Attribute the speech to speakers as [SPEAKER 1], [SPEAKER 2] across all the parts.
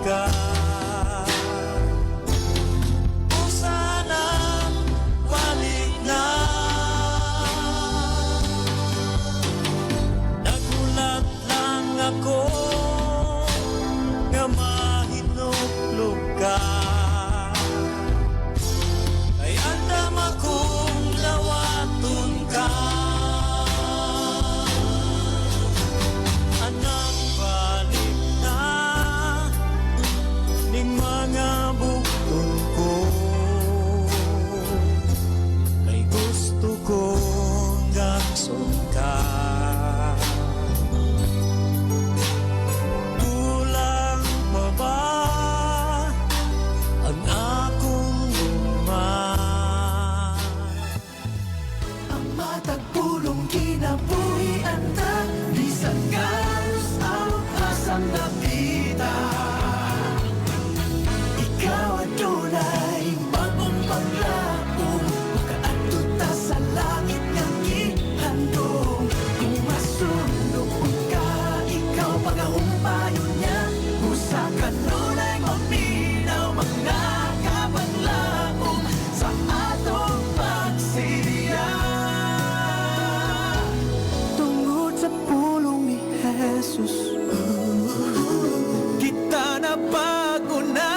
[SPEAKER 1] ka. O sana'y balik na. Nagulat lang ako nga mahinuklog ka. Kay andam akong lawaton ka. Anak balik na ning mga bukton ko. Kay gusto kong gakson ka. Kulang pa ba ang akong luma?
[SPEAKER 2] Ang matagpulong kinabuhian ta, bisan karos ang asang napita. Ikaw adunay bagong paglaong, makaadto ta sa langit nga gihandong. Kung masundok ka, ikaw pagahumpayon niya. Usa ka nunay maminaw, mga kabaglaong sa atong pagsilya. Tungod sa pulong ni Jesus, kita na bago na.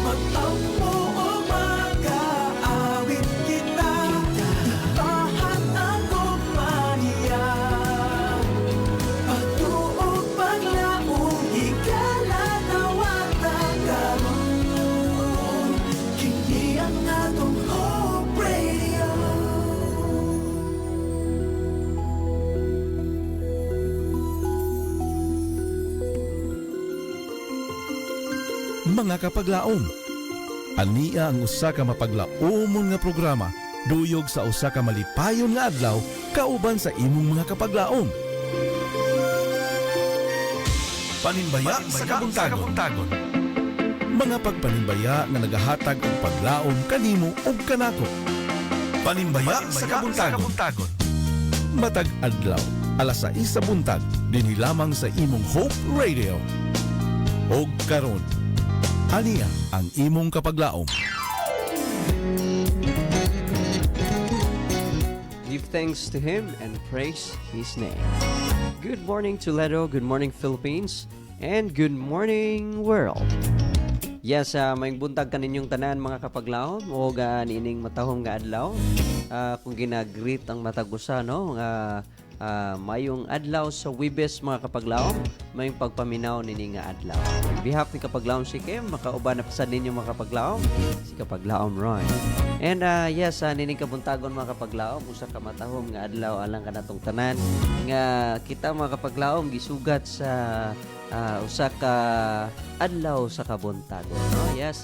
[SPEAKER 2] Magtaupo o mag-aawit kita, lahat ang kumaniya. Pagtuog paglaong, higala nawata karon. Kini ang atong Hope Radio.
[SPEAKER 3] Mga kapaglaom, ania ang usa ka mapaglaomon nga programa duyog sa usa ka malipayon nga adlaw kauban sa imong mga kapaglaom. Panimbaya sa kabuntagon. Mga pagpanimbaya nga nagahatag og paglaom kanimo ug kanako. Panimbaya sa kabuntagon. Matag adlaw, alas 6 sa buntag, dinhi lamang sa imong Hope Radio. Og karon, ania ang imong kapaglaom.
[SPEAKER 4] Give thanks to Him and praise His name. Good morning, Toledo. Good morning, Philippines. And good morning, world. Yes, may buntag kaninyong tanan mga kapaglaom o niining matahong nga adlaw. Kung ginagreet ang matagusa, no? Mayong adlaw sa Wibes mga kapaglaom, may pagpaminaw nini nga adlaw. On behalf ni kapaglaom si Kim, makauban na pasad ninyo mga kapaglaom, si kapaglaom Ron. And yes, nining kabuntagon mga kapaglaom, usa ka matahom nga adlaw alang kanatong tanan nga kita mga kapaglaom gisugat sa usa ka adlaw sa kabuntagon, no? Yes.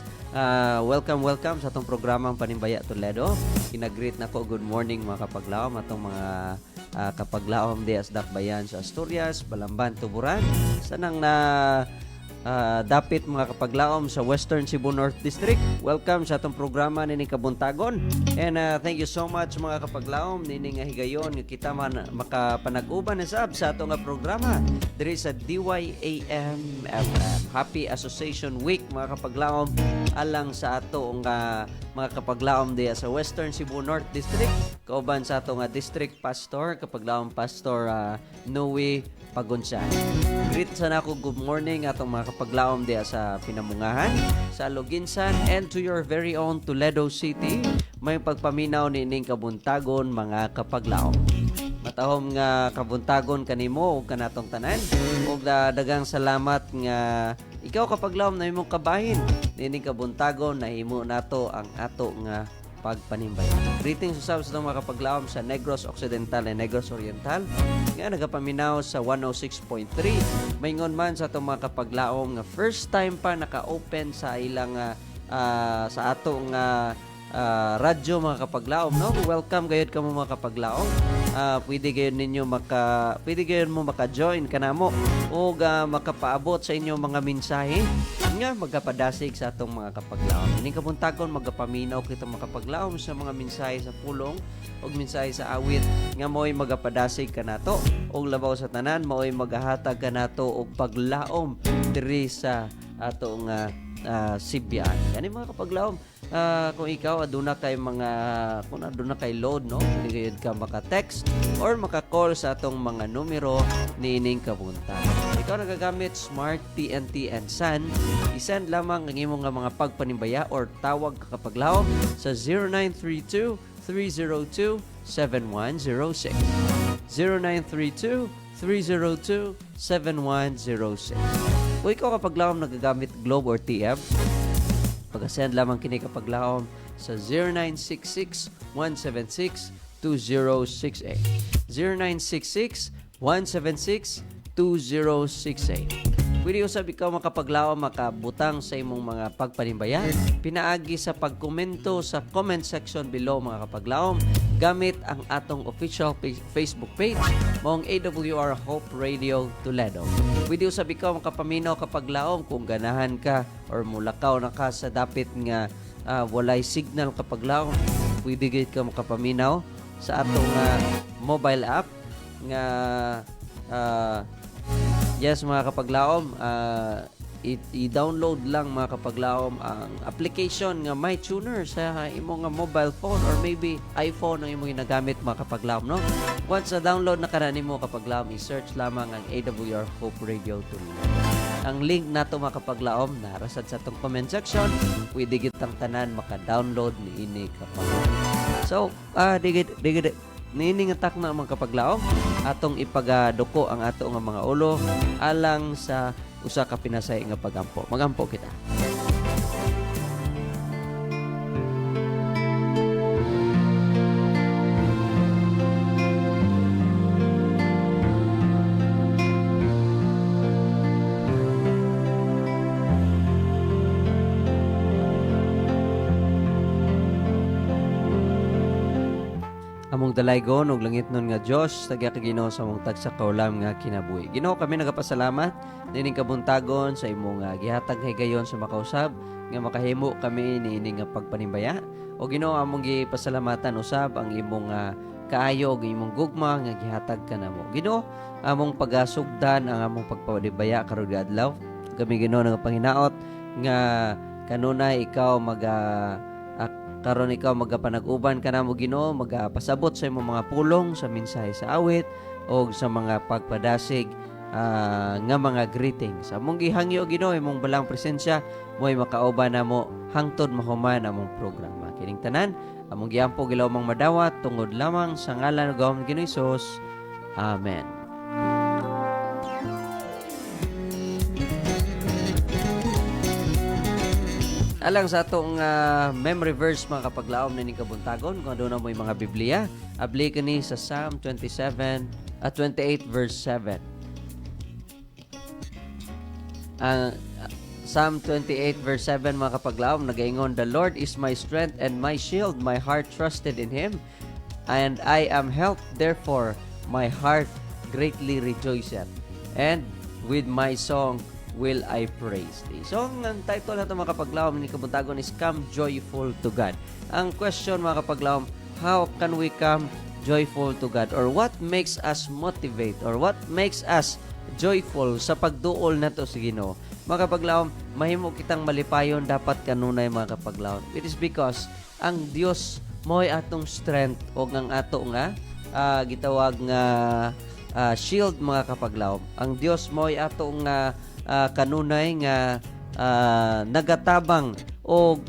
[SPEAKER 4] Welcome sa atong programang Panimbaya Toledo. Kinagreet na ko good morning mga kapaglaom atong mga kapaglaom di Dakbayan sa Asturias, Balamban, Tuburan. Sanang na dapit mga kapaglaom sa Western Cebu North District. Welcome sa atong programa nini Kabuntagon. And thank you so much mga kapaglaom nini nga higayon nga kita man makapanag-uban sa atong nga programa diri sa DYAM FM. Happy Association Week mga kapaglaom alang sa ato nga mga kapaglaom diya sa Western Cebu North District. Kauban sa ato nga District Pastor, kapaglaom Pastor Noe Pagunsan. Greet sana ako good morning atong mga kapaglaom diya sa Pinamungahan, sa Loginsan, and to your very own Toledo City. May pagpaminaw nining kabuntagon mga kapaglaom. Matahom nga kabuntagon kanimo ug kanatong tanan. Ug dagang salamat nga ikaw kapaglaom na imong kabahin. Nining kabuntagon nahimo nato ang ato nga pagpanimbay. Greetings usab sa mga kapaglaom sa Negros Occidental and Negros Oriental nga nagapaminaw sa 106.3. Maingon man sa atong mga kapaglaom nga first time pa naka-open sa ilang sa atong radyo mga kapaglaom, no? Welcome gayud kamo mga kapaglaom. Pwede gayud mo maka-join kanamo o makapaabot sa inyong mga mensahe nga magapadasig sa atong mga kapaglaom. Ining kabuntagon magapaminaw kita mga kapaglaom sa mga mensahe sa pulong o mensahe sa awit nga mo'y magapadasig kanato og labaw sa tanan, mo'y magahatag kanato og paglaom diri sa atong sibyan. Kani mga kapaglaom, kung ikaw aduna kay load, no, dili ka maka-text or maka-call sa atong mga numero niining kabuntagon. Ikaw nagagamit Smart, TNT, and Sun, isend lamang ang imong mga pagpanimbaya or tawag ka kapaglaom sa 0932-302-7106. 0932-302-7106. Kung ikaw kapaglaom nagagamit Globe or TM, pag-send lamang kini kapaglaom sa 0966-176-2068. 0966-176-2068. Pwede usab ikaw makapaglaom makabutang sa imong mga pagpanimbaya. Pinaagi sa pagkomento sa comment section below mga kapaglaom gamit ang atong official Facebook page mong AWR Hope Radio Toledo. Pwede usab ikaw makapaminaw kapaglaom kung ganahan ka or mulakaw na ka sa dapit nga walay signal kapaglaom. Pwede gid ka makapaminaw sa atong mobile app nga yes mga kapaglaom, i-download lang mga kapaglaom ang application nga MyTuner sa imong mobile phone or maybe iPhone ang imong ginagamit mga kapaglaom, no? Once na-download na kana nimo kapaglaom, i-search lamang ang AWR Hope Radio Toledo. Ang link nato mga kapaglaom narasad sa atong comment section. Pwede gitang tanan maka-download ni ini kapaglaom. So, digid nining atak na mga kapaglaom atong ipagadoko ang ato nga mga ulo alang sa usa ka pinasay nga pagampo. Magampo kita. Among dalaygon og langit nun nga Dios tagya ka Ginoo sa among tagsa kaulam nga kinabuhi. Ginoo, kami nagapasalamat nining kabuntagon sa imong gihatag higayon sa makausab nga makahimo kami niining nga pagpanimbaya. O Ginoo, among gipasalamatan usab ang imong kaayo ug imong gugma nga gihatag kanamo. Ginoo, among pagasugdan ang among pagpanibaya karon adlaw. Kami Ginoo nagapanginaot nga kanunay ikaw karon ikaw magapanag-uban ka namo Ginoo, magapasabot sa imong mga pulong sa mensahe sa awit o sa mga pagpadasig nga mga greetings. Among gihangyo Ginoo imong balang presensya mo'y makauban namo hangtod mahuman among programa. Kining tanan among giampo gilawmang madawat tungod lamang sa ngalan ng Ginoong Hesus. Amen. Alang sa atong memory verse mga kapaglaom na ning kabuntagon, kung doon na mo yung mga Biblia, abli ka ni sa Psalm 28 verse 7. Psalm 28 verse 7 mga kapaglaom, nagaingon, "The Lord is my strength and my shield, my heart trusted in Him, and I am helped, therefore my heart greatly rejoiceth, and with my song will I praise Thee." So, ang title na ito mga kapaglaom ni kabuntagon is Come Joyful to God. Ang question mga kapaglaom, how can we come joyful to God? Or what makes us motivate? Or what makes us joyful sa pagduol na ito sa Ginoo? Mga kapaglaom, mahimo kitang malipayon dapat kanunay mga kapaglaom. It is because ang Dios mo'y atong strength o ang ato nga gitawag nga shield mga kapaglaom. Ang Dios mo'y ato nga kanunay nga nagatabang o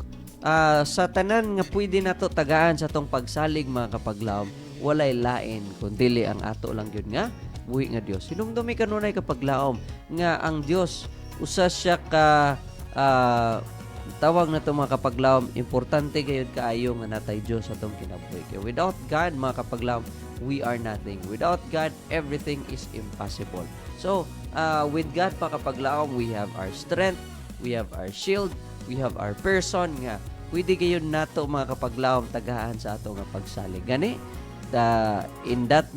[SPEAKER 4] sa tanan nga pwede nato tagaan sa tong pagsalig mga kapaglaom, walay lain kundi ang ato lang yun nga buhi nga Dios. Hinumdumi kanunay kapaglaom nga ang Dios usa siya ka tawag na to mga kapaglaom, importante gayud kaayo nga natay Dios sa tong kinabuhi. Kaya without God mga kapaglaom, we are nothing. Without God, everything is impossible. So, with God pa kapaglaom, we have our strength, we have our shield, we have our person nga pwede gayon nato mga kapaglaom tagahan sa ato nga pagsalig. Gani, in that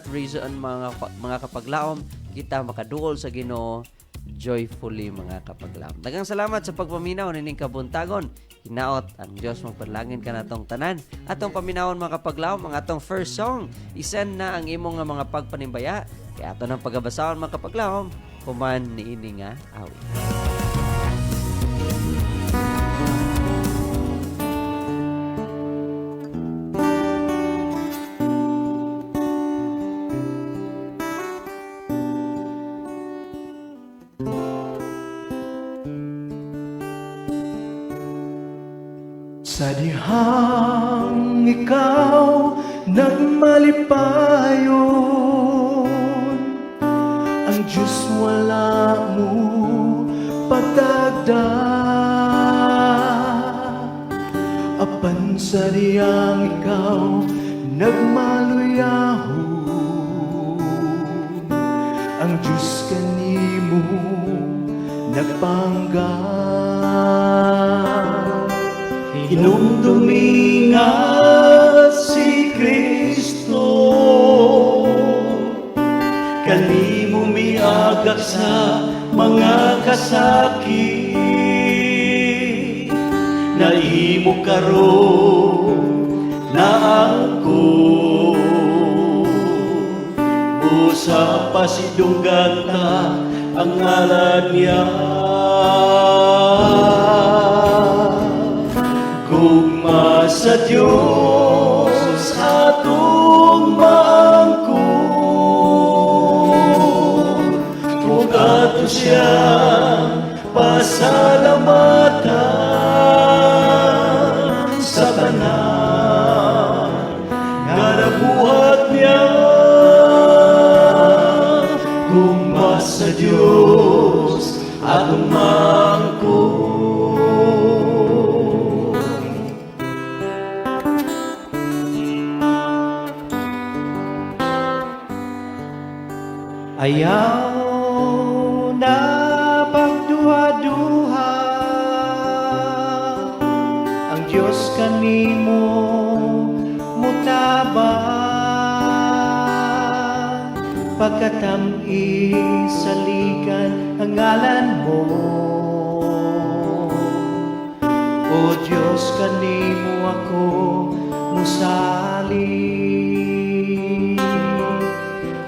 [SPEAKER 4] reason mga kapaglaom kita makaduol sa Ginoo joyfully mga kapaglaom. Daghang salamat sa pagpaminaw nining kabuntagon. Hinaot ang Dios magpadlangin ka natong tanan. Atong paminawon mga kapaglaom, ang atong first song, isend na ang imong nga mga pagpanimbaya. Kaya ato ng pagabasahon mga kapaglaom, human niini nga awit.
[SPEAKER 2] Sa dihang ikaw nagmalipayon, ang Diyos wala mo pagdagdag. Apan sa dihang ikaw nagmaluyahon, ang Diyos kanimo nagpanggap. Hinumdumi nga si Kristo, kanimo miagak sa mga kasakit, na imo karon na angko. Busa pasidunggan ta ang ngalan niya. Gugma sa Diyos atong maangkon, ug ato siyang pasalamatan sa tanan nga nabuhat niya. Gugma sa Diyos atong maangkon. Ayaw na pagduha-duha, ang Diyos kanimo mutabang, pagkatami saligan ang ngalan mo. O Diyos kanimo ako musali.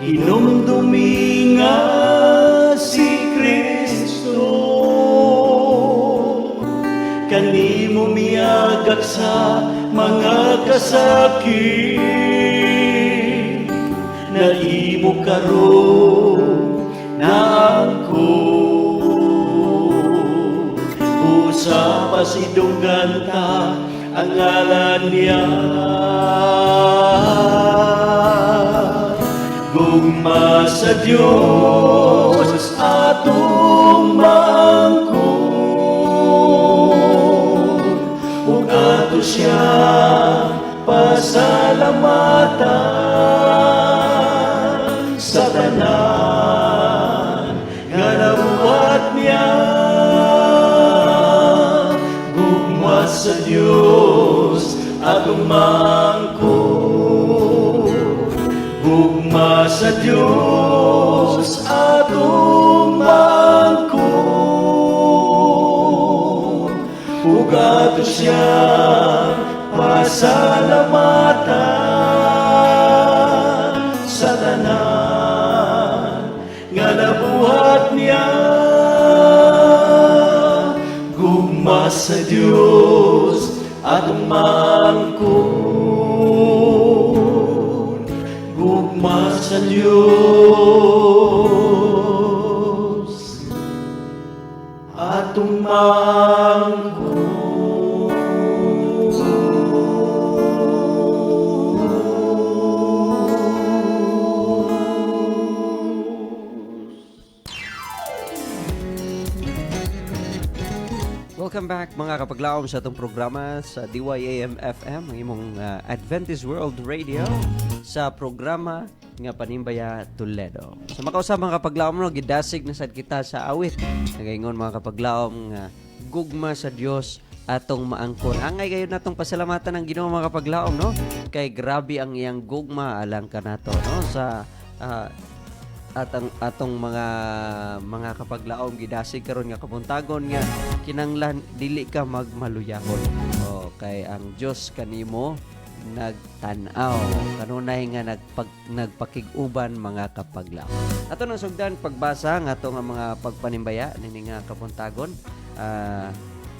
[SPEAKER 2] Hinumdumi nga si Kristo, kanimo miagak sa mga kasakit, na imo karon na angkon. Usa pasidunggan ta ang ngalan niya. Gugma sa Diyos atong maangkon, ug ato siya pasalamatan sa tanan nga nabuhat niya. Gugma sa Diyos atong maangkon, gugma sa Diyos atong maangkon, ug ato siyang pasalamatan sa tanan nga nabuhat niya. Gugma sa Diyos atong maangkon, gugma sa Diyos atong maangkon.
[SPEAKER 4] Welcome back mga kapaglaom sa itong programa sa DYAM-FM, ang imong Adventist World Radio, sa programa nga Panimbaya Toledo. Sa makausap mga kapaglaom, no, gidasig na sad kita sa awit. Nagaingon mga kapaglaom nga gugma sa Dios atong maangkon. Angay kayo natong pasalamatan ng Ginoo mga kapaglaom, no? Kay grabe ang iyang gugma alang kanato, no? Sa atong mga kapaglaom gidasig karon nga kabuntagon nga kinanglan dili ka magmaluyahon. O kay ang Dios kanimo nagtan-aw kanunay nga nagpakig-uban mga kapaglaom. Ato nang sugdan pagbasa nga ato nga mga pagpanimbaya nini nga kabuntagon.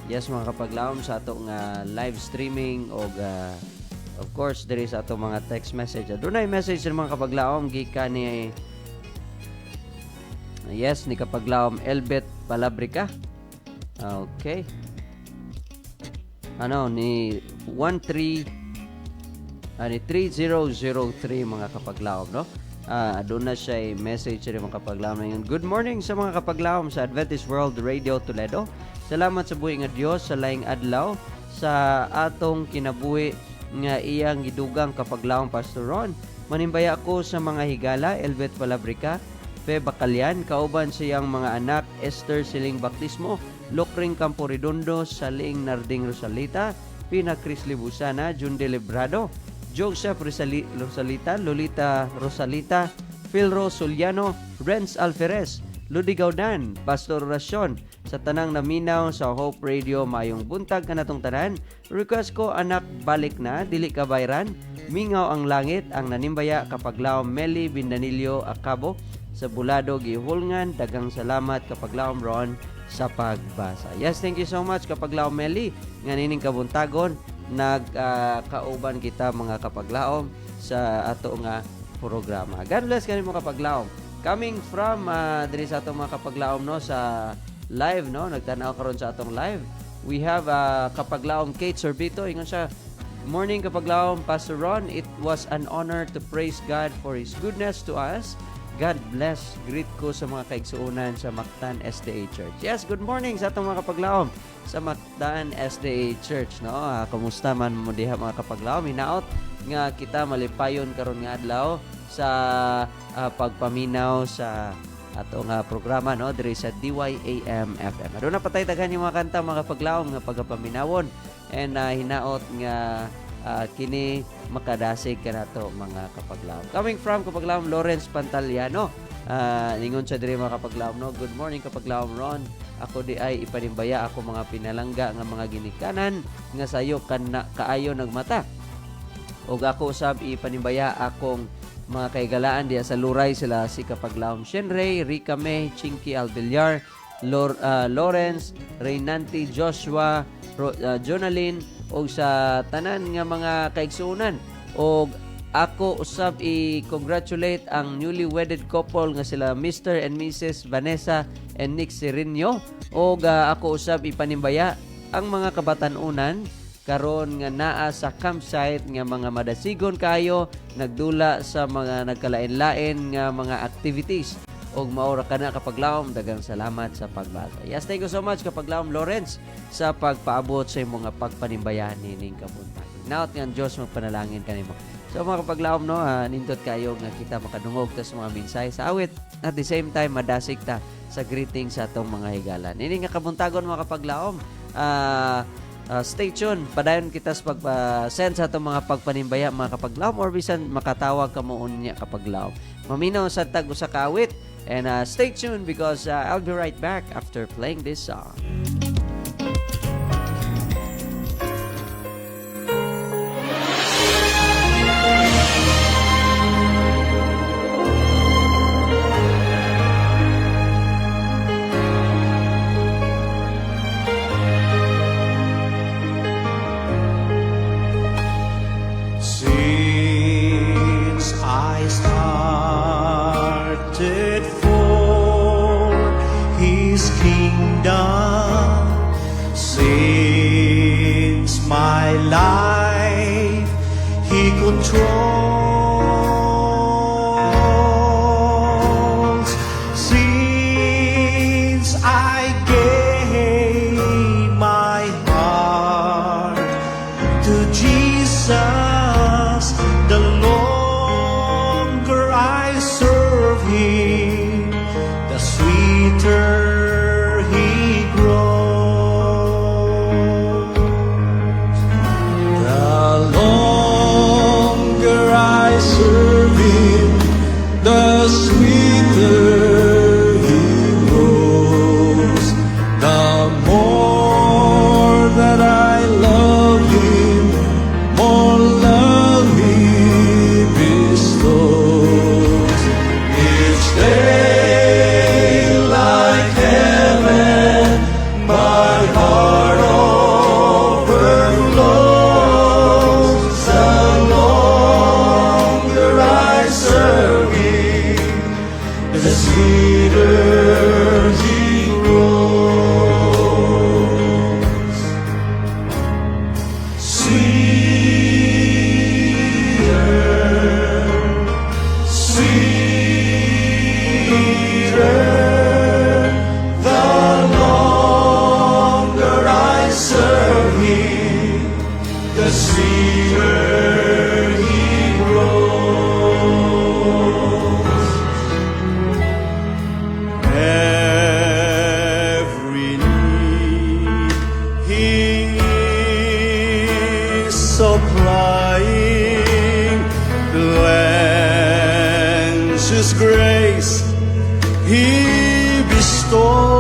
[SPEAKER 4] Yes mga kapaglaom sa ato nga live streaming og of course there is ato mga text message. Adunay message sa mga kapaglaom gikan ni yes, ni kapaglaom Elbet Palabrica. Okay. Ni 3003 mga kapaglaom, no? Doon na siya message sa mga kapaglaom ngayon. Good morning sa mga kapaglaom sa Adventist World Radio Toledo. Salamat sa buhi nga Dios sa laing adlaw sa atong kinabuhi nga iyang gidugang kapaglaom Pastor Ron. Manimbaya ko sa mga higala Elbet Palabrica, Fe Bacalian, kauban siyang mga anak Esther Siling Baptismo, Lokring Campo Redondo, Saling Narding Rosalita, Pina Cris Libusana, Jun de Librado, Joseph Rosalita, Lolita Rosalita, Philro Soliano, Renz Alferez, Ludi Gaudan, Pastor Rasyon, sa tanang naminaw sa Hope Radio, mayong buntag kanatong tanan. Request ko anak balik na, dili ka bayran, mingaw ang langit, ang nanimbaya kapaglaom Meli Bindanilyo Acabo, sa Bulado Gihulngan. Dagang salamat kapaglaom Ron sa pagbasa. Yes, thank you so much kapaglaom Meli nga nining kabuntagon nagkauban kita mga kapaglaom sa ato nga programa. God bless kanimo kapaglaom. Coming from diri sa atong mga kapaglaom no sa live no, nagtanaw karon sa atong live. We have kapaglaom Kate Sorbito, ingon siya, morning kapaglaom Pastor Ron, it was an honor to praise God for His goodness to us. God bless. Greet ko sa mga kaigsuunan sa Mactan SDA Church. Yes, good morning sa atong mga kapaglaom sa Mactan SDA Church. No? Kumusta man mo diha mga kapaglaom? Hinaot nga kita malipayon karon nga adlaw sa pagpaminaw sa atong programa no diri sa DYAM FM. Aduna patay daghan yung mga kanta mga kapaglaom nga pagapaminawon and hinaot nga kini makadasig kanato mga kapaglaom. Coming from kapaglaom Lawrence Pantaliano, ningon siya diri mga kapaglaom no. Good morning kapaglaom Ron. Ako di ay ipanimbaya ako mga pinalangga nga mga ginikanan nga sayo kaayo nagmata. Og ako usab ipanimbaya akong mga kaigalaan diya sa Luray sila si kapaglaom Shenray, Rica May, Chinky Albillar, Lawrence, Reynanti, Joshua, Jonalyn, o sa tanan nga mga kaigsuunan. O ako usab i-congratulate ang newly wedded couple nga sila Mr. and Mrs. Vanessa and Nick Sirinyo. O ako usab ipanimbaya ang mga kabatanunan karon nga naa sa campsite nga mga madasigon kayo nagdula sa mga nagkalain-lain nga mga activities. Og maura ka na kapaglaom, dagang salamat sa pagbasa. Yes, thank you so much kapaglaom Lawrence sa pagpaabot sa imong pagpanimbayan nining kabuntagon. Naot nga Dios magpanalangin kanimo. So mga kapaglaom no, nindot kayo nga kita makadungog ta sa mga mensahe sa awit at the same time madasig ta sa greeting sa atong mga higala. Nining nga kabuntagon mga kapaglaom, stay tuned. Padayon kita sa pag-send sa itong mga pagpanimbaya mga kapaglaom or bisan makatawag ka mo unya kapaglaom. Maminaw sa tag usa ka awit. And stay tuned because I'll be right back after playing this song.
[SPEAKER 1] Since I started for His kingdom, since my life He controls, since I gave my heart to Jesus, the longer I serve Him, the sweeter He grows. The longer I serve Him, the sweeter the sweeter he grows. Sweeter, sweeter, the longer I serve him, the sweeter he grows. Every need he is supplying, plenteous grace he bestows.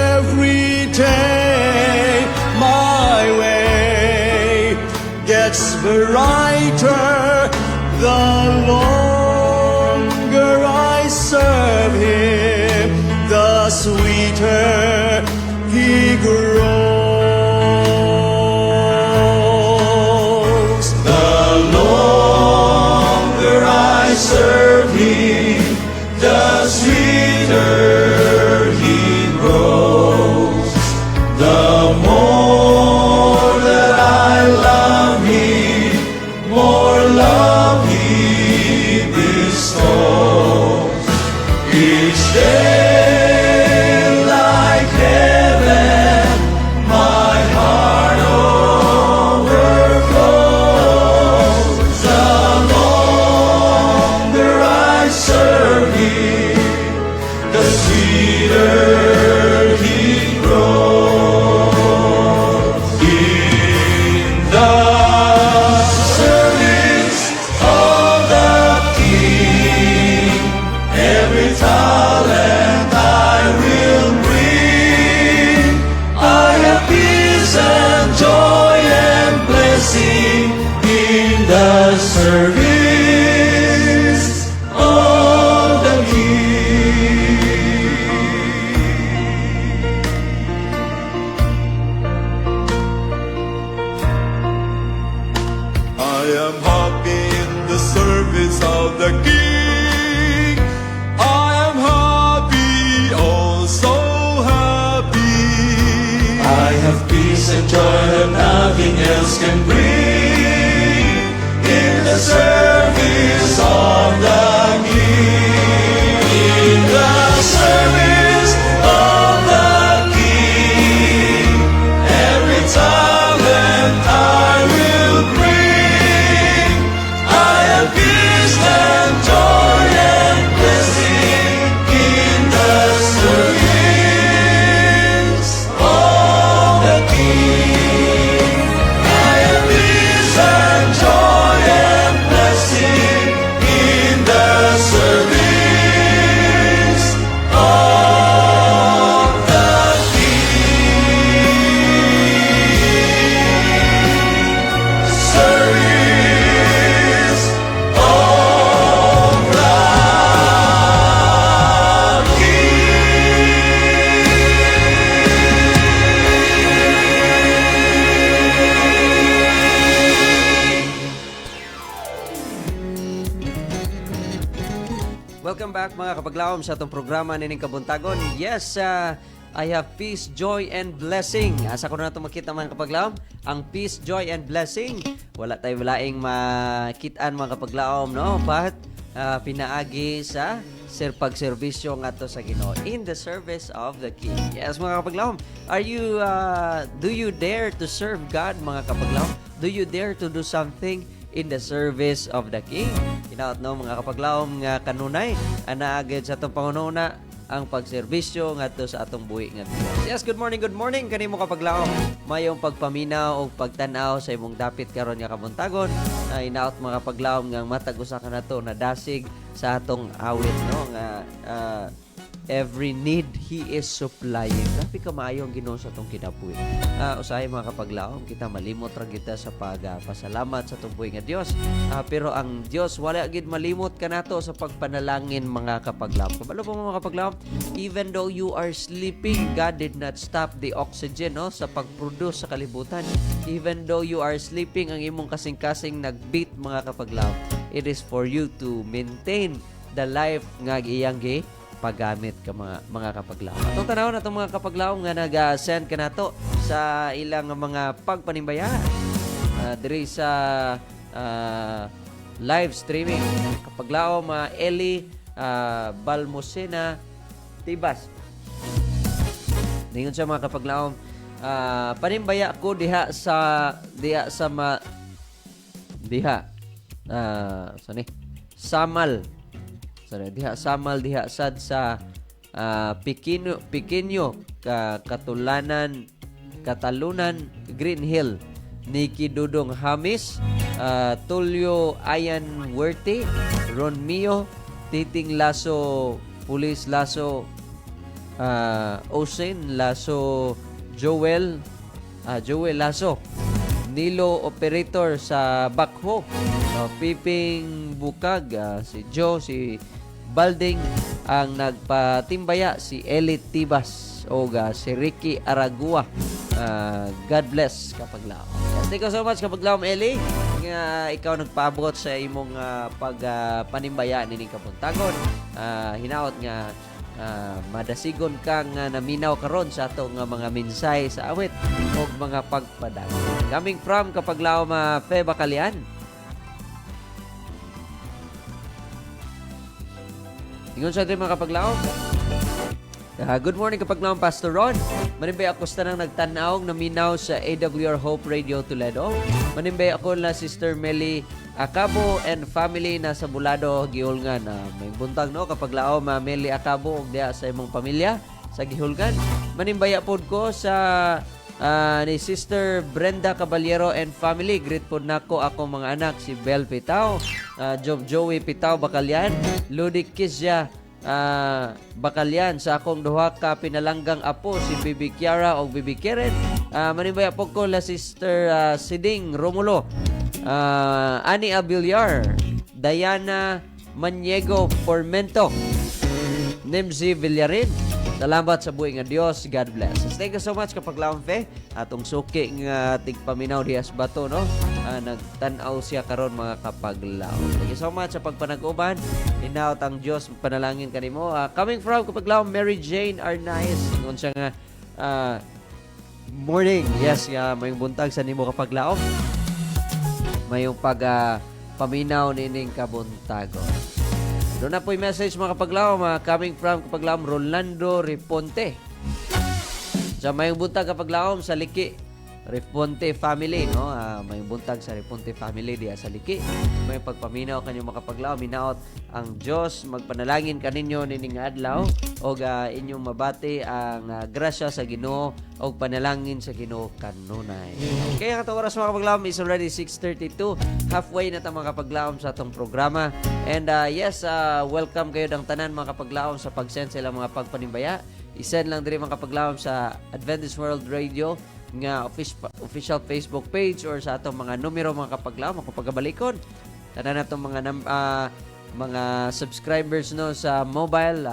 [SPEAKER 1] Every day my way gets brighter the longer I serve him, the sweeter he grows. The longer I serve him, the sweeter he grows. The more that I love him, more love he bestows. Each day like heaven, my heart overflows. The longer I serve him, the sweeter he grows. In the service of the King, every talent I will bring. I have peace and joy and blessing in the service of the King. I am happy in the service of the King. I am happy, oh so happy. I have peace and joy that nothing else can bring in the service of the King. In the service of the King, every talent I will bring. I have peace and joy and blessing in the service of the King. I have peace and joy and blessing in the service of the King. Service of the
[SPEAKER 4] Welcome back mga kapaglawom sa atong programa nining kabuntagon. Yes, I have peace, joy, and blessing. Asa ko na ito makita mga kapaglawom? Ang peace, joy, and blessing. Wala tayo walaing makitaan mga kapaglawom, no? But pinaagi sa pagserbisyo nga to sa Ginoo in the service of the King. Yes mga kapaglawom, do you dare to serve God mga kapaglawom? Do you dare to do something in the service of the King? Inaot no mga kapaglawom nga kanunay anaagid sa atong pangununa ang pagserbisyo ngadto sa atong buhi ngadto. Yes, good morning kanimo kapaglawom. Mayong pagpaminaw o pagtan-aw sa imong dapit karon nga kabuntagon. Inaot mga kapaglawom nga matag usa ka nato na dasig sa atong awit no nga every need He is supplying. Grabe ka maayo ang Ginoo sa itong kinabuhi. Usahay mga kapaglaom, kita malimot ra kita sa pagpasalamat sa itong buhi nga Dios. Pero ang Dios wala gid malimot kanato sa pagpanalangin mga kapaglaom. Kabalo po mga kapaglaom, even though you are sleeping, God did not stop the oxygen sa pag-produce sa kalibutan. Even though you are sleeping, ang imong kasing-kasing nag-beat mga kapaglaom. It is for you to maintain the life nga iyang paggamit ka mga kapaglaom. Atong tanaw na itong mga kapaglaom nga nag-send ka na to sa ilang mga pagpanimbaya diri sa live streaming. Kapaglaom Eli Balmosena Tibas. Ningon sa mga kapaglaom, panimbaya ko diha sa Samal. Sorry, diha Samal diha sad sa Pequeño Katalunan Green Hill. Nikki Dudong Hamis, Tulio Ayan Huerte, Ron Mio, Titing Laso, Pulis Laso, Osen Laso, Joel Laso, Nilo Operator sa Bakho, Piping Bukag, si Joe, si Balding, ang nagpatimbaya si Elit Tibas o si Ricky Aragua. God bless kapaglaom. Thank you so much kapaglaom Eli nga ikaw nagpaabot sa imong pagpanimbaya nining kabuntagon. Hinaot nga madasigon ka nga naminaw karon sa ato nga mga minsay sa awit o mga pagpadayon. Coming from kapaglaom Fe Bacalian. Ingon sa ating mga kapaglaom. Good morning kapaglaom Pastor Ron. Manimbay ako sa nang nagtanaw naminaw sa AWR Hope Radio Toledo. Manimbay ako na Sister Melly Acabo and family na sa Bulado, Gihulgan. May buntag kapaglaom Melly Acabo ug diha sa imong pamilya sa Gihulgan. Manimbaya pod ko sa ni Sister Brenda Caballero and family. Greet po nako ako mga anak si Bel Pitao, Joey Pitao Bacalian, Ludic Kizya Bacalian, sa akong duha ka pinalanggang apo si Bibi Kiara o Bibi Keren. Manimbaya po ko la Sister Siding Romulo, Ani Abiliar, Diana Maniego Formento, Nimzi Villarin. Salamat sa buhay nga Dios. God bless. Thank you so much kapaglaom Fe. Atong suki nga tigpaminaw dias bato nagtanaw siya karon mga kapaglaom. Thank you so much sa pagpanag-uban. Hinaot ang Dios panalangin kanimo. Coming from kapaglaom Mary Jane Arnaiz. Ngon siya nga morning. Yes, may buntag sa nimo kapaglaom. Mayong paminaw nining kabuntagon. Doon na po yung message mga kapaglaom, coming from kapaglaom Rolando Riponte. Sa mayong buntag kapaglaom sa Liki Riponte family, no? May buntag sa Riponte family diya sa Liki. May pagpaminaw kanyo mga kapaglaom, minaot ang Dios magpanalangin kaninyo nining adlaw og inyong mabati ang grasya sa Ginoo og panalangin sa Ginoo kanunay. Kaya katong oras mga kapaglaom is already 6:32. Halfway na ta mga kapaglaom sa atong programa. And yes, welcome kayo dang tanan mga kapaglaom sa pag-send sa ilang mga pagpanimbaya. I-send lang diri mga kapaglaom sa Adventist World Radio nga official Facebook page or sa atong mga numero mga kapaglaom ako pagabalikon. Tanan natong mga subscribers no sa mobile.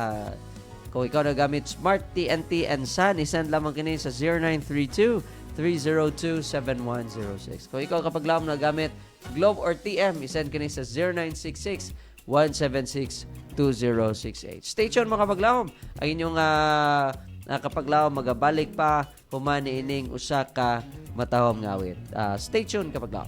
[SPEAKER 4] Kung ikaw nagamit Smart TNT and Sun, i-send lamang kini sa 0932-302-7106. Kung ikaw kapaglaom nagamit Globe or TM, i-send kini sa 0966-176-2068. Stay tuned mga kapaglaom. Ang inyong kapaglaom magabalik pa humani ining usa ka matahom nga awit. Stay tuned kapaglaom.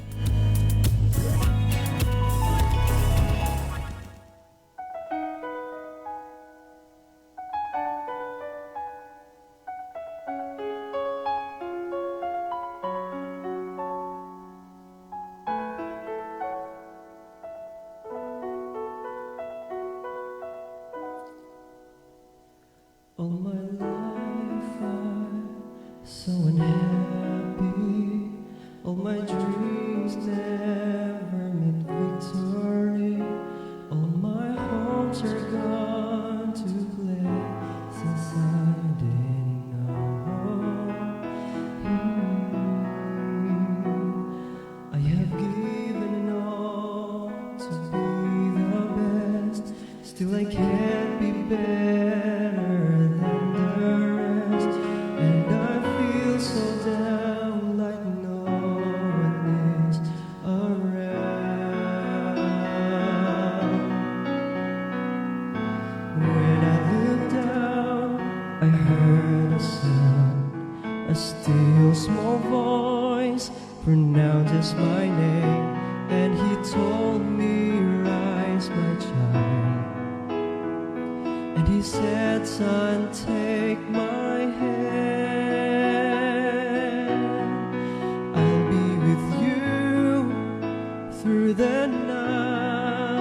[SPEAKER 2] All my life I'm so unhappy. All my dreams
[SPEAKER 5] can't be better than the rest, and I feel so down like no one is around. When I looked down, I heard a sound, a still small voice pronounces my name, and he told me, "Rise, my child." And he said, "Son, take my hand. I'll be with you through the night,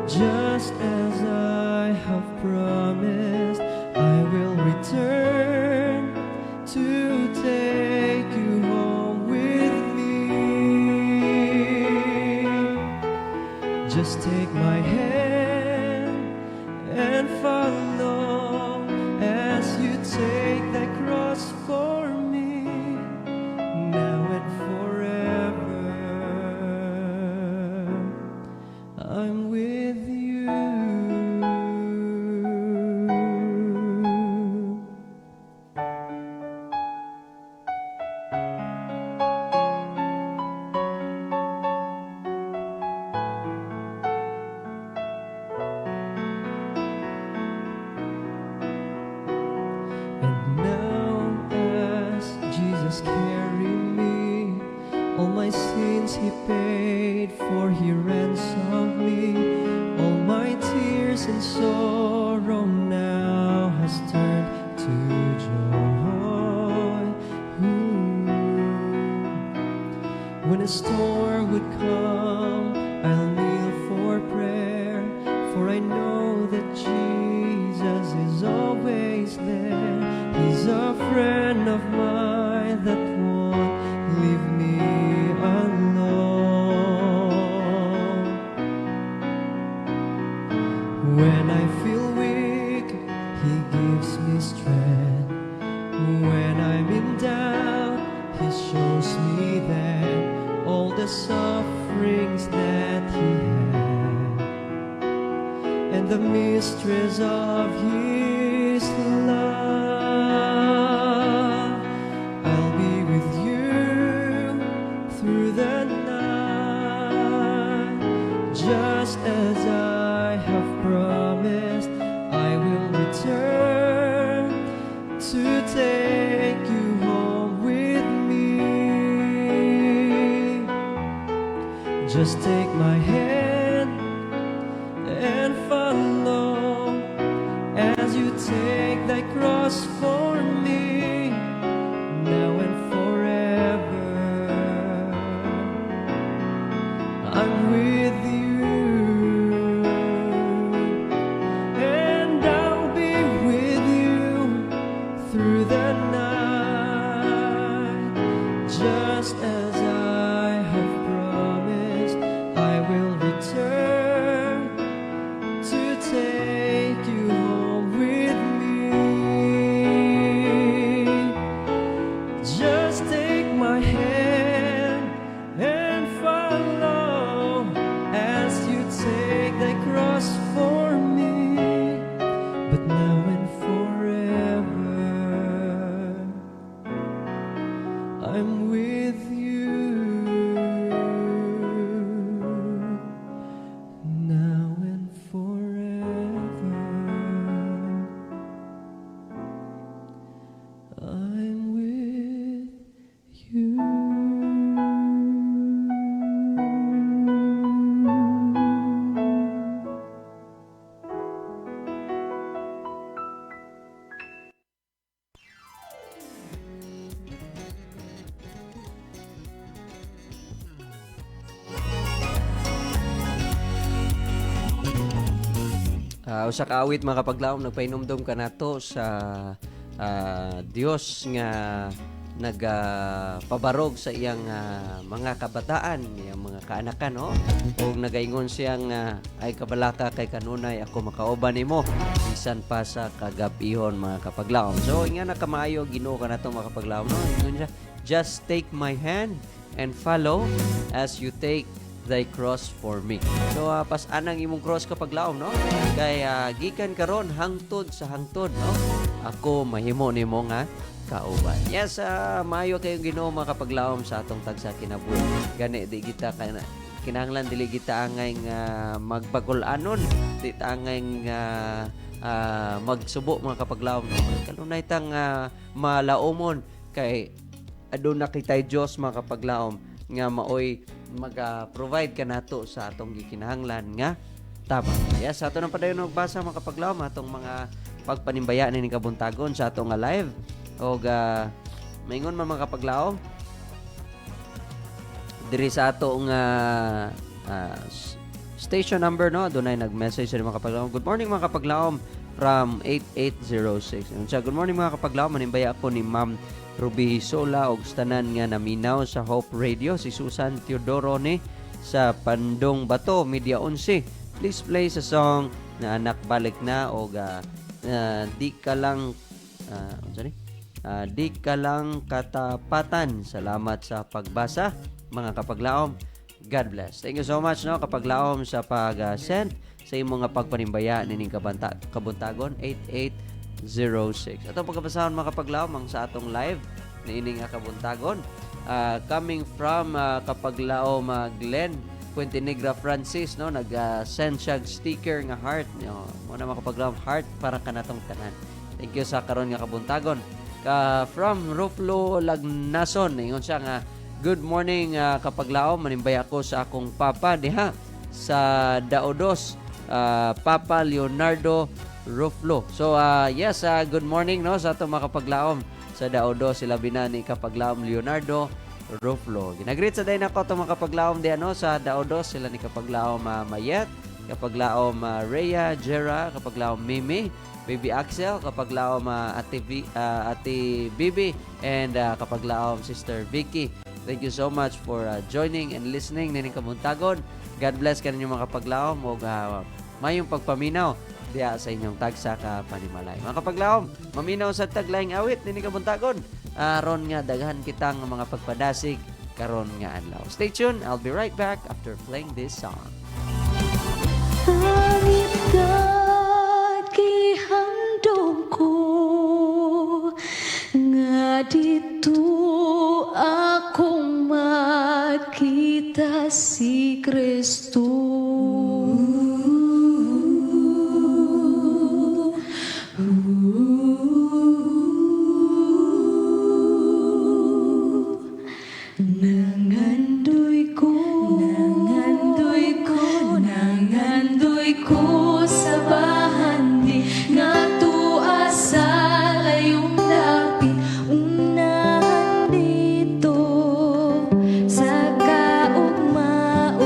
[SPEAKER 5] just as I have promised. I will return to take you home with me. Just take my hand and follow as you take that cross for me, now and forever. I'm with you. And now as Jesus carried me, all my sins he paid for, he ransomed me. All my tears and sorrow now has turned to joy. When a storm would come, I'll kneel for prayer, for I know that Jesus is always there. He's a friend of mine that won't leave me alone. When I feel weak, he gives me strength. When I'm in doubt, he shows me that all the sufferings that he had, and the mysteries of his love. I'll be with you through the night, just as I have promised. I will return to take you home with me. Just take my hand and follow as you take that cross for me, now and forever. I'm with you, and I'll be with you through the night, just as I have promised. I will return to take you home with me. Just take my hand and follow as you take the cross for me, but now and forever I'm with you, now and forever I'm with you.
[SPEAKER 4] Usa ka awit mga kapaglaom, nagpainumdum ka nato sa Dios nga nagpabarog sa iyang mga kabataan, iyang mga kaanakan, no? O nagaingon siyang ay kabalaka kay kanunay ako makauban nimo bisan pa sa kagabihon mga kapaglaom. So nga na kamaayo Ginoo ka nato mga kapaglaom, no? Ingon niya, just take my hand and follow as you take thy cross for me. So pas anang imong cross kapag laom, no? Kay gikan karon hangtod sa hangtod, no? Ako mahimo nimo nga kauban. Yes, maayo kayong Ginoo mga kapaglaom sa atong tagsa kinabuhi. Gani di kita kinahanglan dili kita angay nga magpagul-anon, di ta angay nga magsubo mga kapaglaom. Kalunay tang malaumon kay aduna kitay Dios mga kapaglaom nga maoy mag-provide kanato sa atong gikinahanglan nga tama. Yes, ato nang padayon magbasa mga kapaglaom atong mga pagpanimbayaan ni kabuntagon sa atong live. Og maingon man mga kapaglaom diri sa atong station number, no, dunay nag-message sa mga kapaglaom. Good morning mga kapaglaom from 8806. Unsa, good morning mga kapaglaom, manimbaya ako ni Ma'am Ruby Sola og tanan nga naminaw sa Hope Radio, si Susan Teodoro ni sa Pandong Bato, Media 11. Please play sa song na Anak Balik Na og di ka lang di ka lang katapatan. Salamat sa pagbasa mga kapaglaom. God bless. Thank you so much, no, kapaglaom sa pag-send sa imong nga pagpanimbaya nining kabuntagon 8806. Atong pagkabasahon mga kapaglaom ang sa atong live nining nga kabuntagon. Coming from kapaglaom Glenn Puente Negra Francis, no, nag-send siya sticker nga heart, no. Mo na mga kapaglaom, heart para kanatong tanan. Thank you sa karon nga kabuntagon. From Ruflo Lagnason, ingon siya nga good morning kapaglaom, manimbay ako sa akong papa diha sa Daodos, Papa Leonardo Ruflo. So yes, good morning, no, sa atong mga kapaglaom sa Daodos, sila binani kapaglaom Leonardo Ruflo. Ginagreet sa day nako atong mga kapaglaom diha, no, sa Daodos, sila ni kapaglaom Mayet, kapaglaom Rhea Jera, kapaglaom Mimi, Baby Axel, kapaglaom Ate Bibi, and kapaglaom Sister Vicky. Thank you so much for joining and listening nining kabuntagon. God bless kaninyo mga kapaglaom ug mayong pagpaminaw diya sa inyong tagsa ka panimalay. Mga kapaglaom, maminaw sa taglaing awit nining kabuntagon. Aron nga daghan kitang mga pagpadasig karon nga adlaw. Stay tuned. I'll be right back after playing this song.
[SPEAKER 6] Gihandong ko nga dito akong makita si Kristo. Nangandoy ko sa bahandi nga tuwa sa layong dapit, unahan dito sa kaugmaon.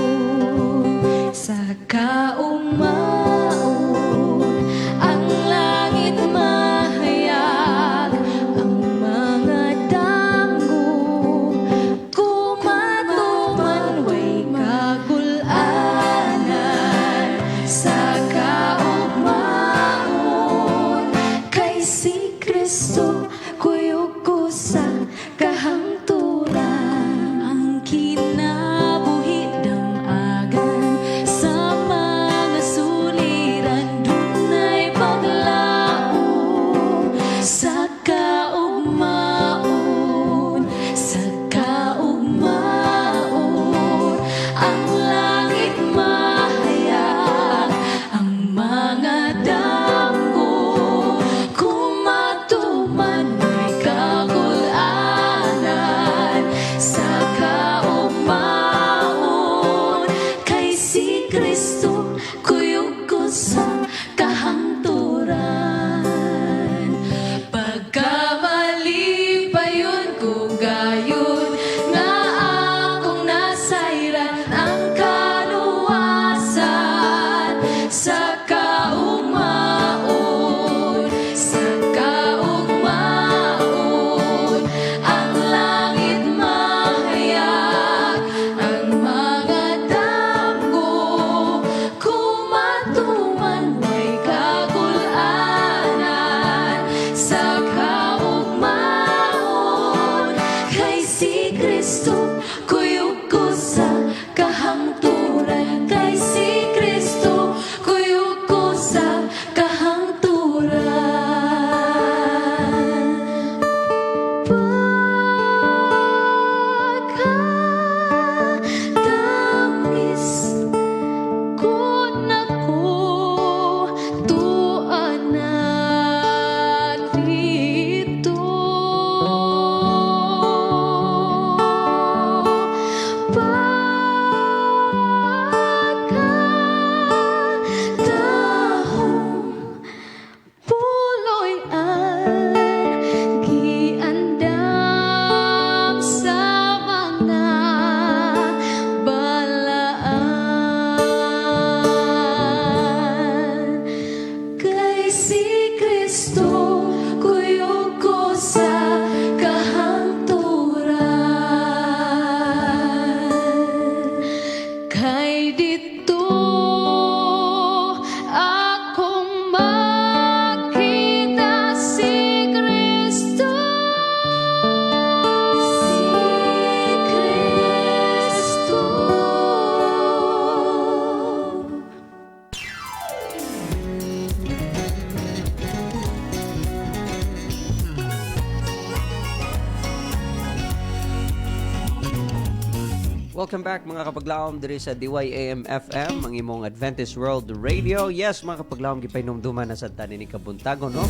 [SPEAKER 4] welcome back mga kapaglaom diri sa DYAM FM, ang imong Adventist World Radio. Yes, mga kapaglaom, gipainomduman na sa tanin ni Kabuntagon, no?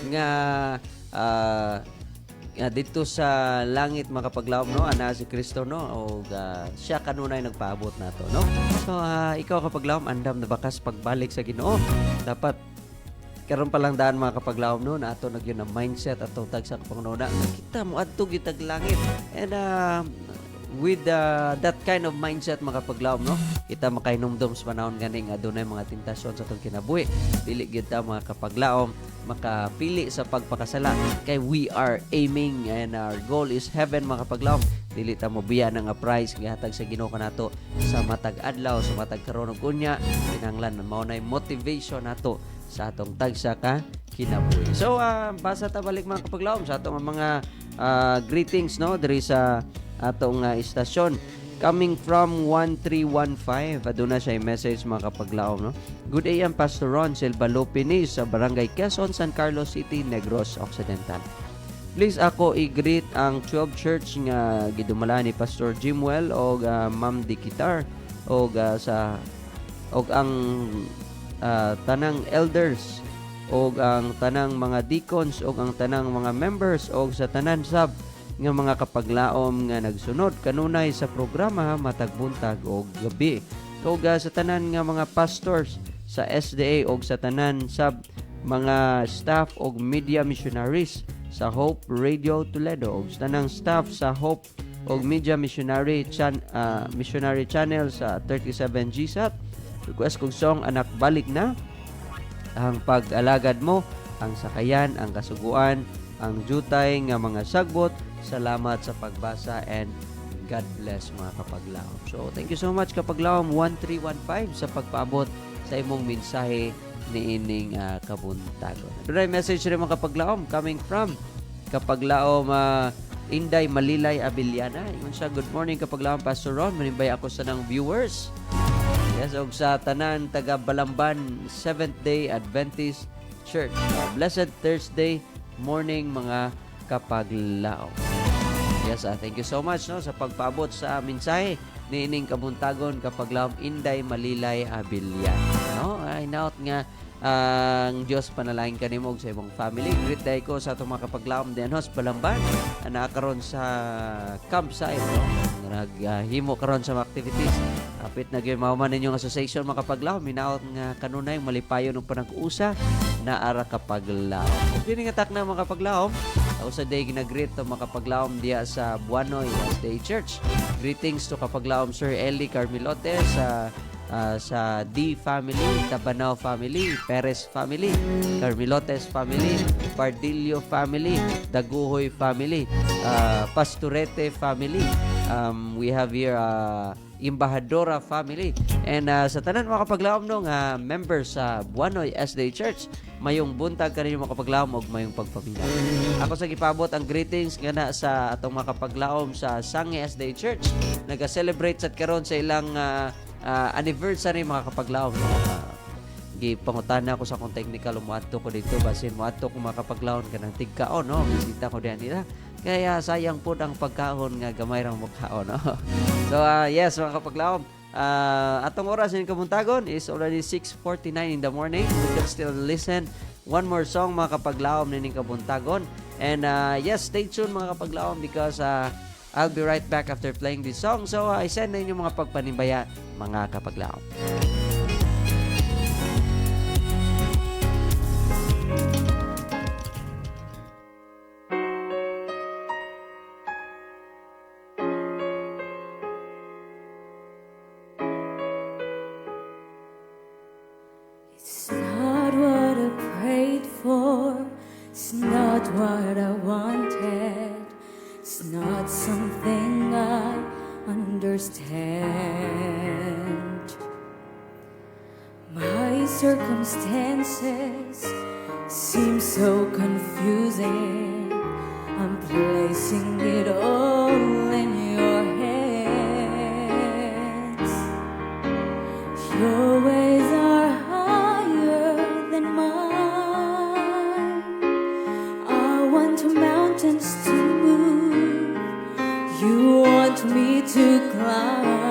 [SPEAKER 4] Nga dito sa langit mga kapaglaom, no, ana si Kristo, no, o siya kanunay nagpaabot nato, no. So ikaw kapaglaom, andam na bakas pagbalik sa Ginoo. Dapat karon pa lang daan mga kapaglaom, no, na ato nagyon na mindset atong tagsa kapangununa kita mo adto gitag langit. And with that kind of mindset mga kapaglaom, no, kita makainomdom sa panahon ganing adunay mga tentasyon sa atong kinabuhi. Dili gyud ta mga kapaglaom makapili sa pagpakasala, kay we are aiming and our goal is heaven mga kapaglaom. Dili ta mobiya nga prize nga hatag sa Ginoo kanato sa matag adlaw, sa matag karon ug unya. Kinahanglan mao nay motivation nato sa atong tagsa ka kinabuhi. So basa ta balik mga kapaglaom sa atong mga greetings, no, diri sa atong istasyon. Coming from 1315, aduna siya message mga kapaglaom, no. Good AM Pastor Ron Silva Lopines sa Barangay Quezon, San Carlos City, Negros Occidental. Please ako i-greet ang 12 church nga gidumala ni Pastor Jimwell o Ma'am Dikitar o ang tanang elders o ang tanang mga deacons o ang tanang mga members o sa tanan sab nga mga kapaglaom nga nagsunod kanunay sa programa matag buntag o gabi. O sa tanan nga mga pastors sa SDA o sa tanan sab mga staff o media missionaries sa Hope Radio Toledo o sa tanang staff sa Hope o Media Missionary Channel sa 37 GSAT. Request kong song Anak Balik Na, ang pag-alagad mo, ang sakayan, ang kasuguan, ang jutay nga mga sagbot. Salamat sa pagbasa and God bless mga kapaglaom. So thank you so much kapaglaom 1315 sa pagpaabot sa imong mensahe ni ining kabuntagon. Dunay message rin mga kapaglaom coming from kapaglaom Inday Malilay Abiliana. Ingon siya, good morning kapaglaom Pastor Ron, manimbay ako sa nang viewers. Yes, og sa tanan taga Balamban Seventh-day Adventist Church. Blessed Thursday morning mga kapaglaom. Yes, thank you so much, no, sa pagpaabot sa mensahe ni ining kabuntagon kapaglaom Inday Malilay Abiliana. No, ay naot nga ang Diyos panalangin kanimo sa imong family. Greet day ko sa atong mga kapaglaom diyan sa Balamban na karon sa campsite, no, naghimo karon sa mga activities. Kapit na gyud mao man ninyong association mga kapaglaom, minaot nga kanunay malipayon ng panag-usa na ara kapaglaom. Dili nga tak na mga kapaglaom, sa day ginagreet to mga kapaglaom diya sa Buanoy SDA Church. Greetings to kapaglaom Sir Eli Carmilote sa D family, Tabanao family, Perez family, Carmilotes family, Pardillo family, Daguhoy family, Pasturete family. We have here Embajadora family. And sa tanan mga kapaglaom no nga members sa Buanoy SDA Church, mayong buntag kaninyo mga kapaglaom og mayong pagpamilya. Ako sa gipabot ang greetings nga na sa atong mga kapaglaom sa Sangi SDA Church. Naga-celebrate sad karon sa ilang anniversary mga kapaglaom. Gipangutana ko sa akong technical umuadto ko dito basin muadto ko mga kapaglaom kanang tigkaon, no, bisita ko diyan nila. Kaya sayang po ang pagkaon nga gamay rang mukhaon, no. So yes mga kapaglaom, atong oras ng kabuntagon is already 6:49 in the morning. We can still listen one more song mga kapaglaom ning kabuntagon. And yes, stay tuned mga kapaglaom because I'll be right back after playing this song. So I send na inyo mga pagpanimbaya mga kapaglaom.
[SPEAKER 6] It's not what I prayed for, it's not what I wanted, it's not something I understand. My circumstances seem so confusing, I'm placing it all in your hands. Your ways are higher than mine. I want mountains to move, you want me to climb.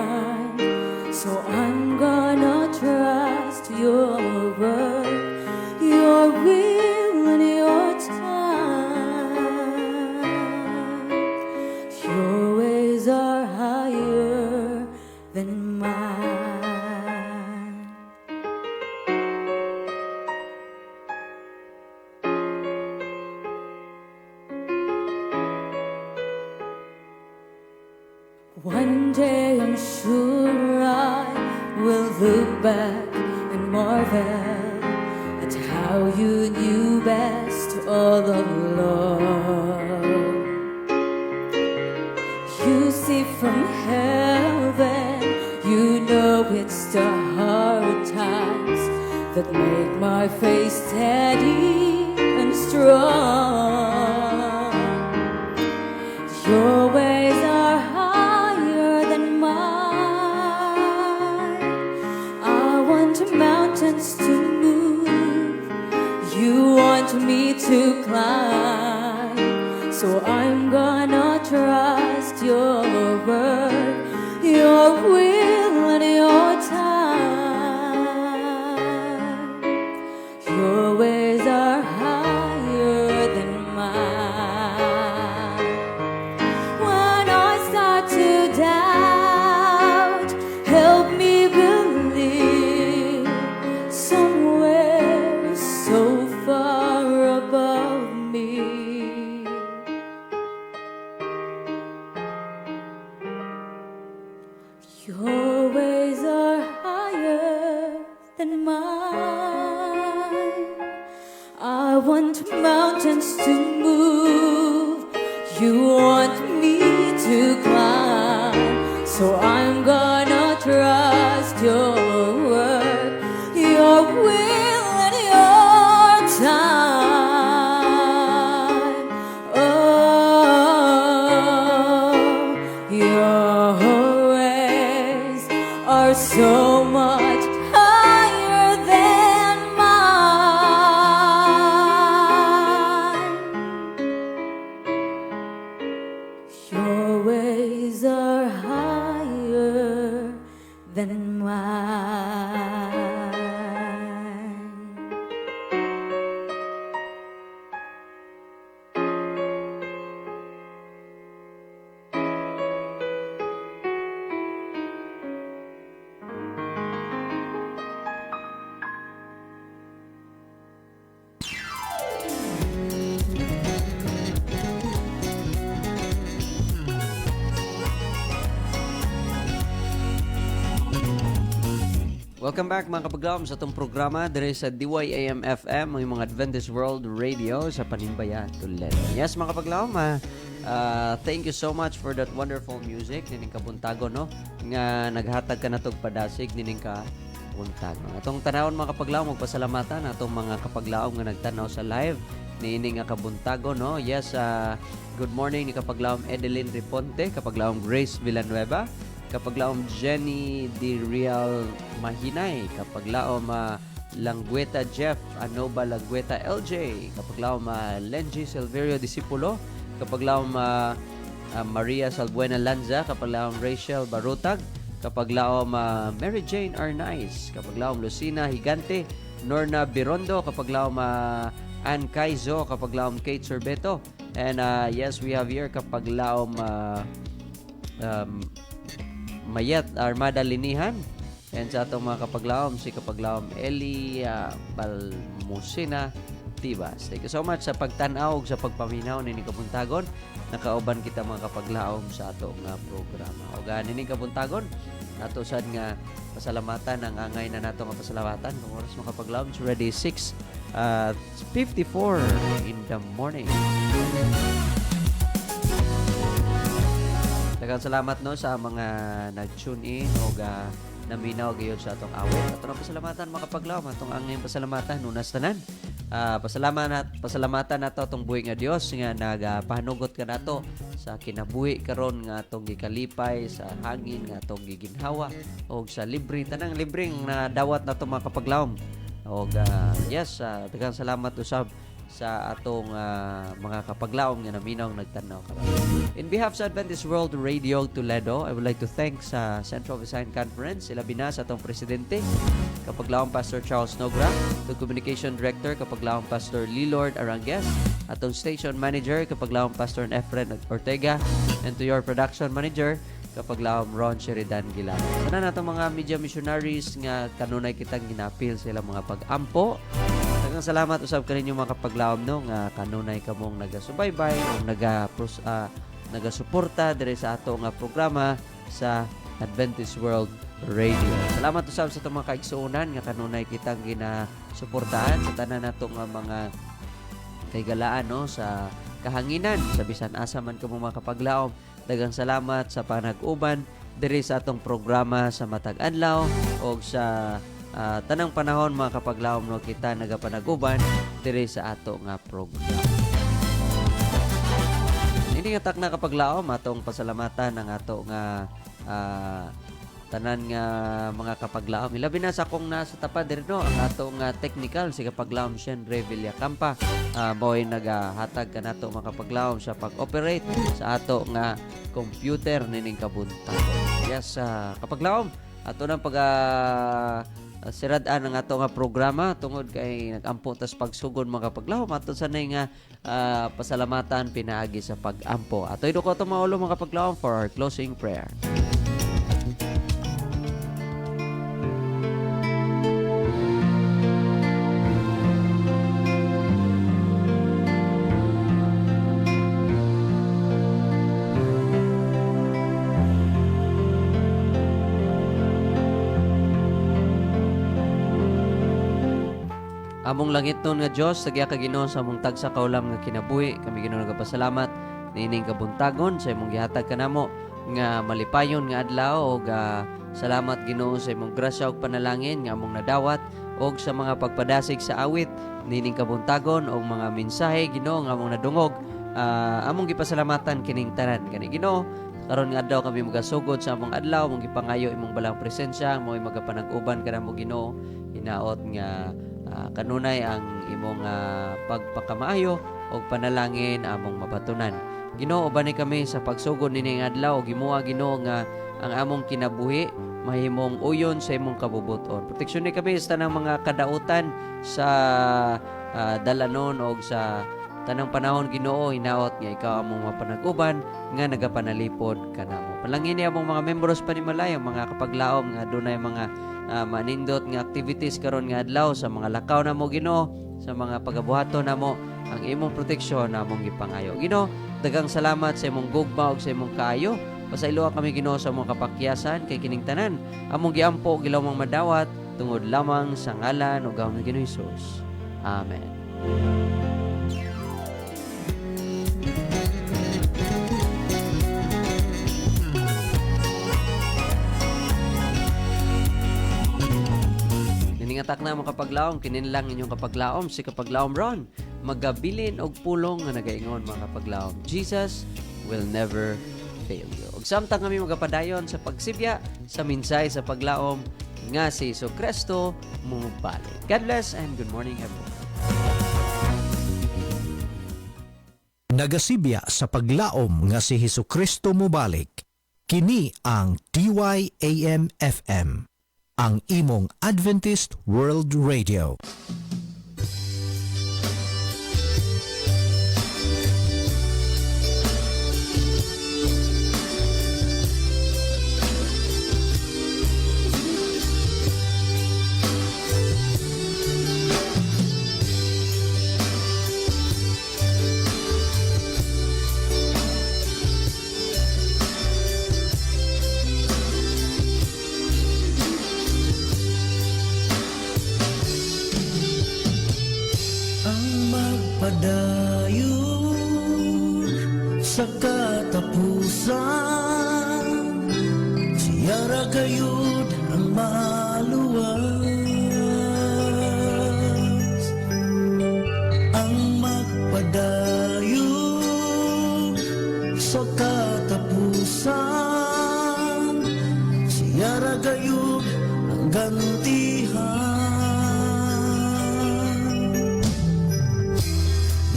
[SPEAKER 6] One day I'm sure I will look back and marvel at how you knew best all along. You see from heaven, you know it's the hard times that make my faith steady and strong. Your ways are higher than mine. I want mountains to move, you want me to climb. So I'm gonna trust your word, your will and your time. Your ways are higher than mine. When I start to doubt, help me believe somewhere so far above me. Your ways are higher than mine. I want mountains to move, you want me to climb. So I'm gonna trust your word, your will and your time. Oh, your ways are so much higher than mine. Your ways are higher than mine.
[SPEAKER 4] Welcome back mga kapaglaom sa itong programa diri sa DYAM-FM, ang mga Adventist World Radio sa Panimbaya, Toledo. Yes mga kapaglaom, thank you so much for that wonderful music nining kabuntagon, no? Nga naghatag ka na tog padasig nining kabuntagon. Atong tanawon mga kapaglaom, magpasalamatan atong mga kapaglaom nga nagtanaw sa live nining nga kabuntagon, no? Yes, good morning ni kapaglaom Edeline Riponte, kapaglaom Grace Villanueva, kapaglaom Jenny Di Real Mahinay, kapaglaom Langueta Jeff Anoba Langueta LJ, kapaglaom Lenji Silverio Disipulo, kapaglaom Maria Salbuena Lanza, kapaglaom Rachel Barutag, kapaglaom Mary Jane Arnaiz, kapaglaom Lucina Higante, Norna Birondo, kapaglaom Ann Kaizo, kapaglaom Kate Sorbeto, and yes, we have here kapaglaom Mayat Armada Linihan, and sa atong mga kapaglaom si kapaglaom Eli Balmusina Tibas. Thank you so much sa pagtanaw ug sa pagpaminaw nini kabuntagon. Nakauban kita mga kapaglaom sa atong programa. O ganin kabuntagon nato sad nga pasalamatan ang angay na nato nga pasalamatan kung oras mga kapaglaom. It's already 6:54 in the morning. Daghang salamat no sa mga nag-tune in o naminaw gayud sa atong awit. Ato na pasalamatan mga kapaglaom, atong angay pasalamatan nunas tanan. Pasalamatan nato atong buhi nga Dios nga nagapahanugot ka nato sa kinabuhi karon nga atong gikalipay sa hangin nga atong giginhawa o sa libre tanang libreng na dawat nato mga kapaglaom. Og yes, daghang salamat usab sa atong mga kapaglaom nga naminaw nagtanaw karon. In behalf sa Adventist World Radio Toledo, I would like to thank sa Central Visayan Conference, ilabi na sa atong presidente, kapaglaom Pastor Charles Nogra, to Communication Director, kapaglaom Pastor Lilord Arangues, atong Station Manager, kapaglaom Pastor Efren Ortega, and to your Production Manager, kapaglaom Ron Sheridan Gilano. Sana natong mga media missionaries nga kanunay kitang ginapil sila mga pag-ampo. Daghang salamat usab kaninyo mga kapaglaom no nga kanunay kamong nagasubaybay o nagasuporta dire sa ato nga programa sa Adventist World Radio. Salamat usab sa itong mga kaigsuunan nga kanunay kitang ginasuportahan sa tanan nato nga mga kaygalaan no sa kahanginan sa bisan asa man kamo makapaglaom. Daghang salamat sa panag-uban diri sa atong programa sa matag adlaw o sa tanang panahon mga kapaglaom no kita nagapanag-uban diri sa ato nga programa. Ini nga tak na kapaglaom atong pasalamatan ang ato nga tanan nga mga kapaglaom. Ilabi na sa akong nasa tapad diri no ang ato nga technical si kapaglaom Shen Revilla Campa. Mo'y nagahatag ka nato mga kapaglaom sa pag-operate sa ato nga computer nining kabuntagon. Yes, kapaglaom ato nang pag siradaan ang ato nga programa tungod kay nag-ampo tas pagsugod mga kapaglaom ato sanay nga pasalamatan pinaagi sa pag-ampo. Ato'y duko to maulo mga kapaglaom for our closing prayer. Among langit nun nga Diyos, sagya ka Ginoo sa among tagsa kaulam nga kinabuhi. Kami Ginoo nagapasalamat nining kabuntagon sa imong gihatag kanamo nga malipayon nga adlaw ug salamat Ginoo sa imong grasya ug panalangin nga among nadawat ug sa mga pagpadasig sa awit nining kabuntagon ug mga mensahe Ginoo nga among nadungog. Among gipasalamatan kining tanan kani Ginoo. Karon nga adlaw kami magasugod sa among adlaw, among gipangayo imong balang presensya, mo'y magapanag-uban kanamo Ginoo. Hinaot nga kanunay ang imong pagpakamaayo o panalangin among mabatunan. Ginoo, ubani kami sa pagsugod nining adlaw ug himuha Ginoo nga ang among kinabuhi mahimong uyon sa imong kabubuton. Proteksyon ni kami sa tanang mga kadautan sa dalanon o sa tanang panahon Ginoo, hinaot nga ikaw among mapanag-uban nga nagapanalipod kanamo. Palangin ni among mga membros panimalay, ang mga kapaglaom nga dunay mga manindot nga activities karon nga adlaw sa mga lakaw namo Ginoo, sa mga pagabuhaton namo, ang imong proteksyon namong gipangayo. Ginoo, daghang salamat sa imong gugma ug sa imong kaayo. Pasayloa kami Ginoo sa imong kapakyasan kay kining tanan among giampo gilawang madawat tungod lamang sa ngalan ug gahom ni Ginoong Hesus. Amen. Atak na mga kapaglaom, kininlang inyong kapaglaom, si kapaglaom Ron, magabilin og pulong nga nagaingon mga kapaglaom. Jesus will never fail you. Ug samtang kami magapadayon sa pagsibya sa minsay sa paglaom nga si Jesucristo mumubalik. God bless and good morning everyone.
[SPEAKER 7] Nagasibya sa paglaom nga si Jesucristo mubalik. Kini ang DYAM FM, ang imong Adventist World Radio.
[SPEAKER 2] Padayon sa katapusan, siya ra gayud ang maluwas. Ang magpadayon sa katapusan, siya ra gayud ang gantihan.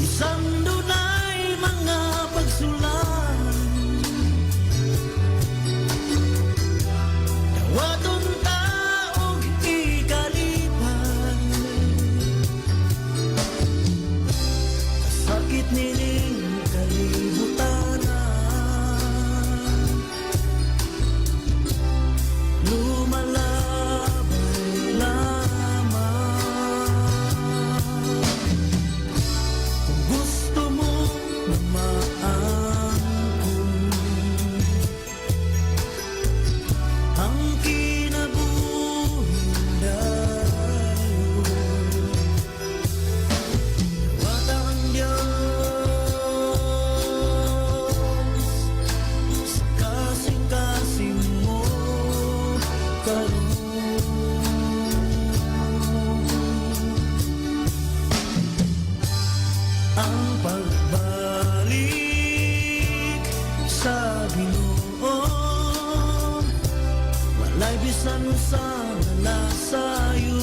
[SPEAKER 2] Bisan dunay mga pagsulan, dawaton ta og sa nalasayo.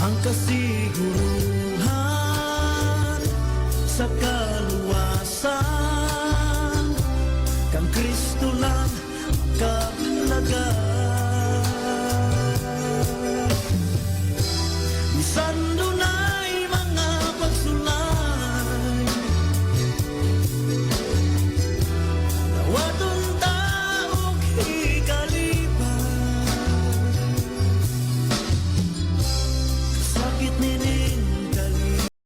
[SPEAKER 2] Ang kasiguruhan sa kaluwasan, kang Kristo lang kaplagan. Bisan dunay mga pagsulay, nawaton taog hikalipan, sakit ni